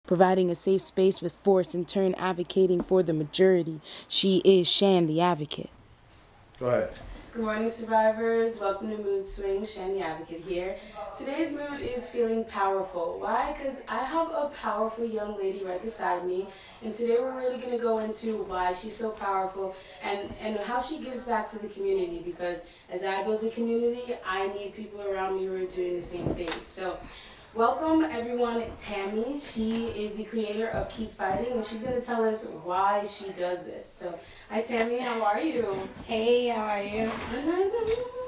providing a safe space with force, in turn advocating for the majority. She is Shan the Advocate. Go ahead. Good morning, survivors. Welcome to Mood Swings. Shan the Advocate here. Today's mood is feeling powerful. Why? Because I have a powerful young lady right beside me, and today we're really going to go into why she's so powerful and how she gives back to the community, because as I build a community, I need people around me who are doing the same thing. So welcome everyone, Tammy. She is the creator of Keep Fighting, and she's going to tell us why she does this. So, hi Tammy, how are you? Hey, how are you?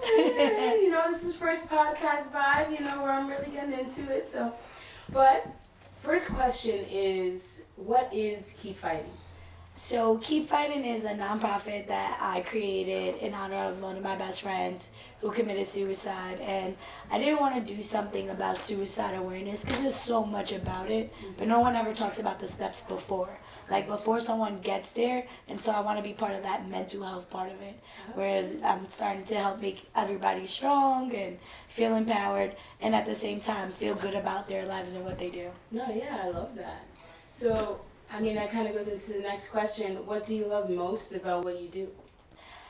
You know, this is first podcast vibe, you know, where I'm really getting into it. So, but first question is, what is Keep Fighting? So, Keep Fighting is a nonprofit that I created in honor of one of my best friends who committed suicide. And I didn't want to do something about suicide awareness because there's so much about it, but no one ever talks about the steps before. Like before someone gets there, and so I want to be part of that mental health part of it. Whereas I'm starting to help make everybody strong and feel empowered, and at the same time feel good about their lives and what they do. No, yeah, I love that. So, I mean, that kind of goes into the next question. What do you love most about what you do?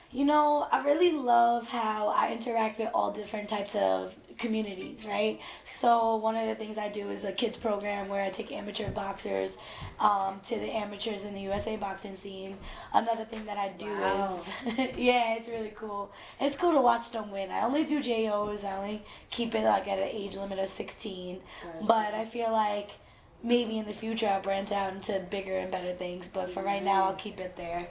You know, I really love how I interact with all different types of communities, right? So one of the things I do is a kids program where I take amateur boxers to the amateurs in the USA boxing scene. Another thing that I do is, yeah, it's really cool. And it's cool to watch them win. I only do JOs. I only keep it like at an age limit of 16. Gotcha. But I feel like maybe in the future I'll branch out into bigger and better things. But for right now, I'll keep it there.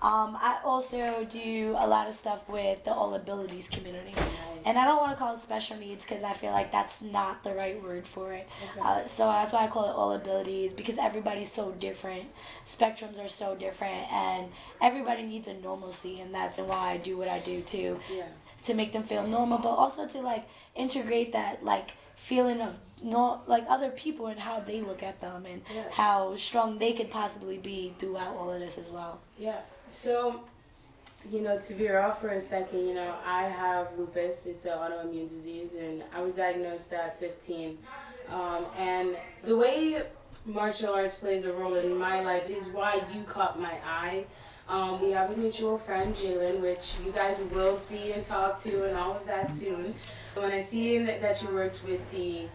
I also do a lot of stuff with the all abilities community. Nice. And I don't want to call it special needs because I feel like that's not the right word for it. Okay. So that's why I call it all abilities, because everybody's so different. Spectrums are so different, and everybody needs a normalcy, and that's why I do what I do too. Yeah. To make them feel normal, but also to like integrate that like feeling of like other people and how they look at them and how strong they could possibly be throughout all of this as well. Yeah. So, you know, to veer off for a second, you know, I have lupus. It's an autoimmune disease, and I was diagnosed at 15. And the way martial arts plays a role in my life is why you caught my eye. We have a mutual friend, Jalen, which you guys will see and talk to and all of that soon. When I seen that you worked with the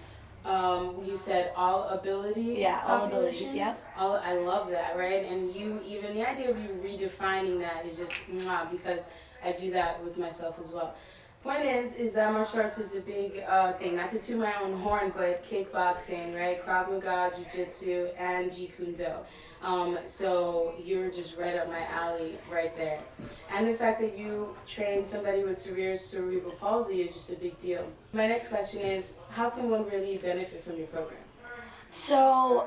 you said all ability. Yeah, all abilities. Yeah. I love that, right? And you even the idea of you redefining that is just because I do that with myself as well. Point is that martial arts is a big thing. Not to toot my own horn, but kickboxing, right? Krav Maga, Jiu-Jitsu, and Jeet Kune Do. So you're just right up my alley right there. And the fact that you train somebody with severe cerebral palsy is just a big deal. My next question is, how can one really benefit from your program? So,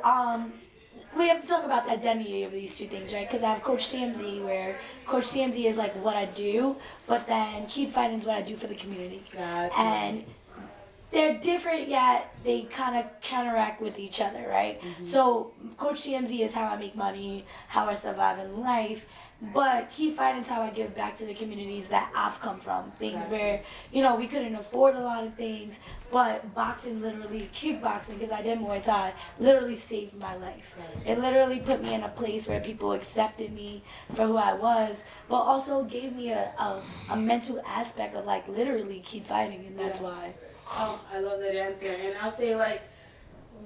we have to talk about the identity of these two things, right? Because I have Coach TMZ, where Coach TMZ is like what I do, but then Keep Fighting is what I do for the community. Gotcha. And they're different, yet they kind of counteract with each other, right? Mm-hmm. So Coach TMZ is how I make money, how I survive in life. But Keep Fighting is how I give back to the communities that I've come from. Things where, you know, we couldn't afford a lot of things, but boxing literally, kickboxing, because I did Muay Thai, literally saved my life. It literally put me in a place where people accepted me for who I was, but also gave me a mental aspect of like literally keep fighting, and that's why. Oh, I love that answer. And I'll say like,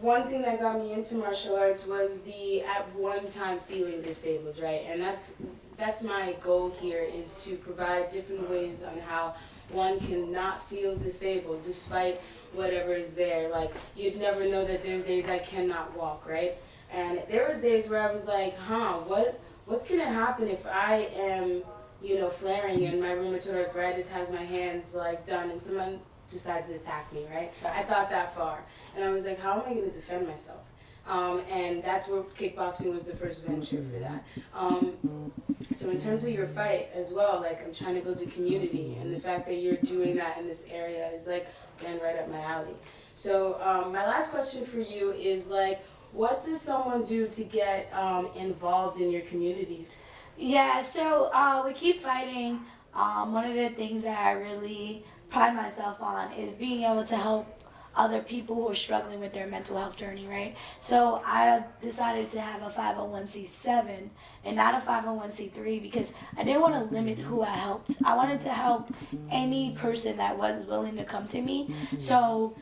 one thing that got me into martial arts was the at one time feeling disabled, right? And that's my goal here, is to provide different ways on how one can not feel disabled despite whatever is there. Like, you'd never know that there's days I cannot walk, right? And there was days where I was like, what's gonna happen if I am, you know, flaring and my rheumatoid arthritis has my hands like done and someone decides to attack me, right? I thought that far. And I was like, how am I going to defend myself? And that's where kickboxing was the first venture for that. So in terms of your fight as well, like I'm trying to build a community, and the fact that you're doing that in this area is like, again, right up my alley. So my last question for you is like, what does someone do to get involved in your communities? Yeah, so we Keep Fighting. One of the things that I really pride myself on is being able to help other people who are struggling with their mental health journey, right? So I decided to have a 501c7 and not a 501c3 because I didn't want to limit who I helped. I wanted to help any person that was willing to come to me. So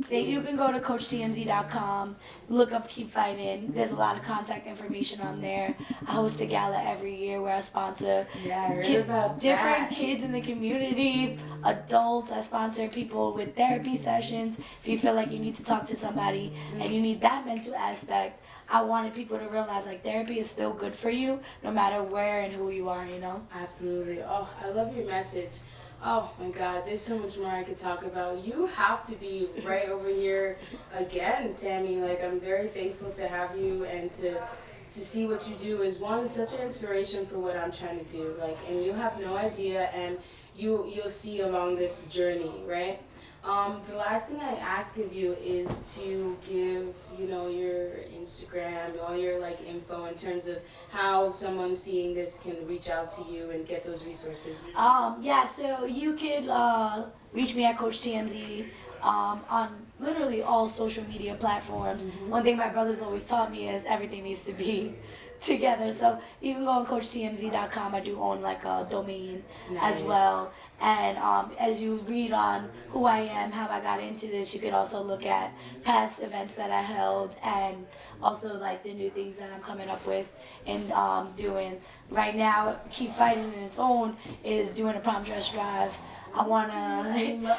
you can go to CoachTMZ.com, look up Keep Fighting. There's a lot of contact information on there. I host a gala every year where I sponsor different kids in the community, adults. I sponsor people with therapy sessions. If you feel like you need to talk to somebody and you need that mental aspect, I wanted people to realize like therapy is still good for you no matter where and who you are, you know? Absolutely. Oh, I love your message. Oh my God, there's so much more I could talk about. You have to be right over here again, Tammy. Like, I'm very thankful to have you and to see what you do is one, such an inspiration for what I'm trying to do. Like, and you have no idea, and you'll see along this journey, right? The last thing I ask of you is to give, your Instagram, all your like info in terms of how someone seeing this can reach out to you and get those resources. So you could reach me at Coach TMZ on literally all social media platforms. One thing my brothers always taught me is everything needs to be together. So you can go on CoachTMZ.com. I do own like a domain as well. And as you read on who I am, how I got into this, you could also look at past events that I held and also like the new things that I'm coming up with and doing. Right now, Keep Fighting in its own is doing a prom dress drive. I wanna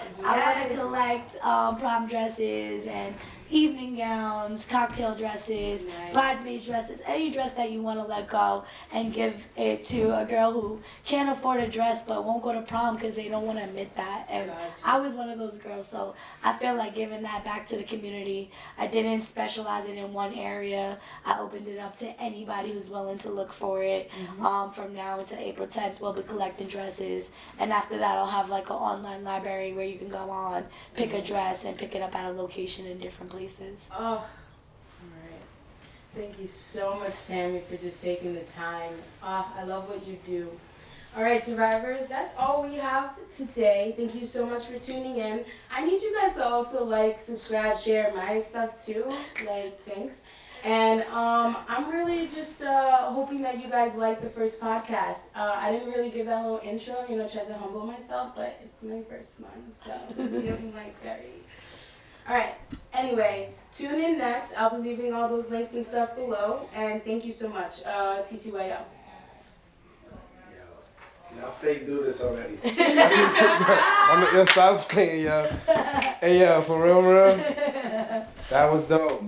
collect prom dresses and evening gowns, cocktail dresses, bridesmaid dresses, any dress that you want to let go and give it to a girl who can't afford a dress but won't go to prom because they don't want to admit that. And I was one of those girls, so I feel like giving that back to the community. I didn't specialize it in one area. I opened it up to anybody who's willing to look for it. From now until April 10th, we'll be collecting dresses, and after that I'll have like an online library where you can go on, pick a dress and pick it up at a location in different places. Oh, all right. Thank you so much, Sammy, for just taking the time. I love what you do. All right, survivors, that's all we have today. Thank you so much for tuning in. I need you guys to also like, subscribe, share my stuff too. Like, thanks. And I'm really just hoping that you guys like the first podcast. I didn't really give that little intro, tried to humble myself, but it's my first one, so I'm feeling like very... All right. Anyway, tune in next. I'll be leaving all those links and stuff below. And thank you so much. TTYL. Y'all fake do this already. Stop playing, yo. Hey, yo, for real, that was dope.